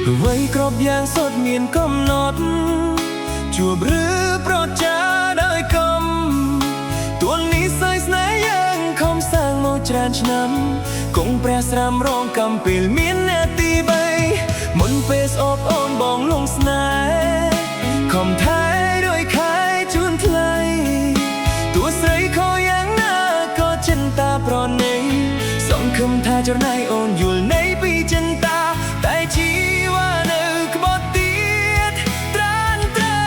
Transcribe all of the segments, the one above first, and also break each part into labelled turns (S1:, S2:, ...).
S1: អ្វីគ្រប់យ៉ាងសុទ្ធមានកំណត់ជួបឬប្រចាដោយកំទួលនេះសើស្នេហ៍យើងខំសាងមកច្រើនឆ្នាំគង់ព្រះស្រាមរងកំពេលមាននាទី3មុនពេលស្អប់អូនបងលងស្នេហ៍ខំថែដោយខែជូនថ្លៃទោះស្រីខុសយ៉ាងណាក៏ចិនតាប្រណីសង្ឃឹមថាចរណៃអូនយល់នៃពីចិនតាតែជីវានៅក្បត់ទៀតត្រានត្រៃ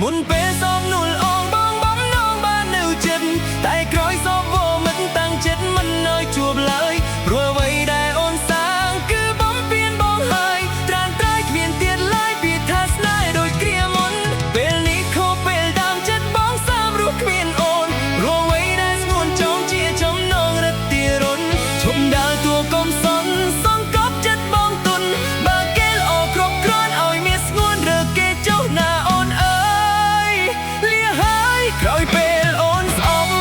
S1: មុនពេលសោកនួលអងបងបំណងបាននៅចិត្តតែក្រោយសោកវមិនតាំងចិត្តមិននៅជួបឡើយព្រោះអ្វីដែលអូនសាងគឺបំពេញបងហើយត្រានត្រៃគ្មានទៀតឡើយពីថាស្នេហ៍ដូចគ្រាមុនពេលនេះខុសពេលដើមចិត្តបងសាមរស់គ្មានអូនព្រោះអ្វីដែលស្ងួនចង់ជាចំណងរត់ទារុនឈប់ដើរតួកុំសន់សង្កត់ចិត្តបងទុនបើគេល្អគ្រប់គ្រាន់ឲ្យមានស្ងួនរើគេចុះណាអូនអើយលាហើយក្រោយពេលអូនស្អប់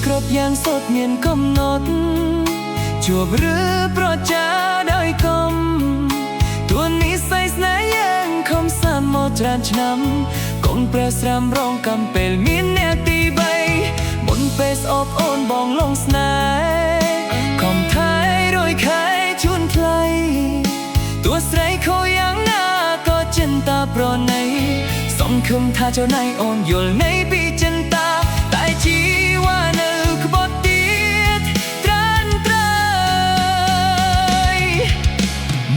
S1: គ្រប់យ៉ាងសុទ្ធមានកំណត់ជួបឬប្រចាដោយកំទួនិស្ស័យស្នេហ៍យើងខំសានមកច្រើនឆ្នាំគង់ព្រះស្រាមរងកំពេលមានអ្នកទី3មុនពេលស្អប់អូនបងលងស្នេហ៍ខំថែរយខែជូនថ្លៃទោះស្រីខុសយ៉ាងណាក៏ចិនតាប្រណីសង្ឃឹមថាចរណៃអូនយល់នៃពីចិនតាតែជីវានៅក្បត់ទៀតត្រានត្រៃ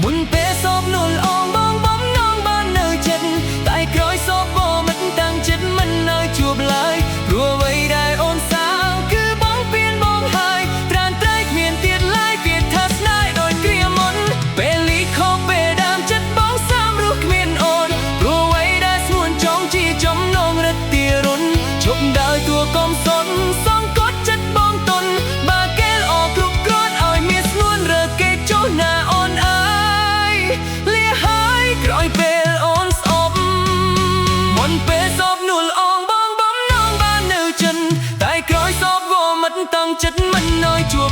S1: មុនពេលសោកនួលអងបងបំណងបាននៅចិត្តតែក្រោយសោកវមិនតាំងចិត្តមិននៅជួបឡើយព្រោះអ្វីដែលអូនសាងគឺបងពៀនបងហើយត្រានត្រៃគ្មានទៀតឡើយពីថាស្នេហ៍ដូចគ្រាមុនពេលលីខុសពេលដើមចិត្តបងសាមរស់គ្មានអូនព្រោះអ្វីដែលស្ងួនចង់ជាចំណងរត់ទារុនឈប់ដើរតួកុំសន់សង្កត់ចិត្តបងទុនបើគេល្អគ្រប់គ្រាន់ឲ្យមានស្ងួនរើគេចុះណាអូនអើយលាហើយក្រោយពេលអូនស្អប់មុនពេលសោកនួលអងបងបំណងបាននៅចិនតែក្រោយសោកវមិនតាំងចិត្តមិននៅជួប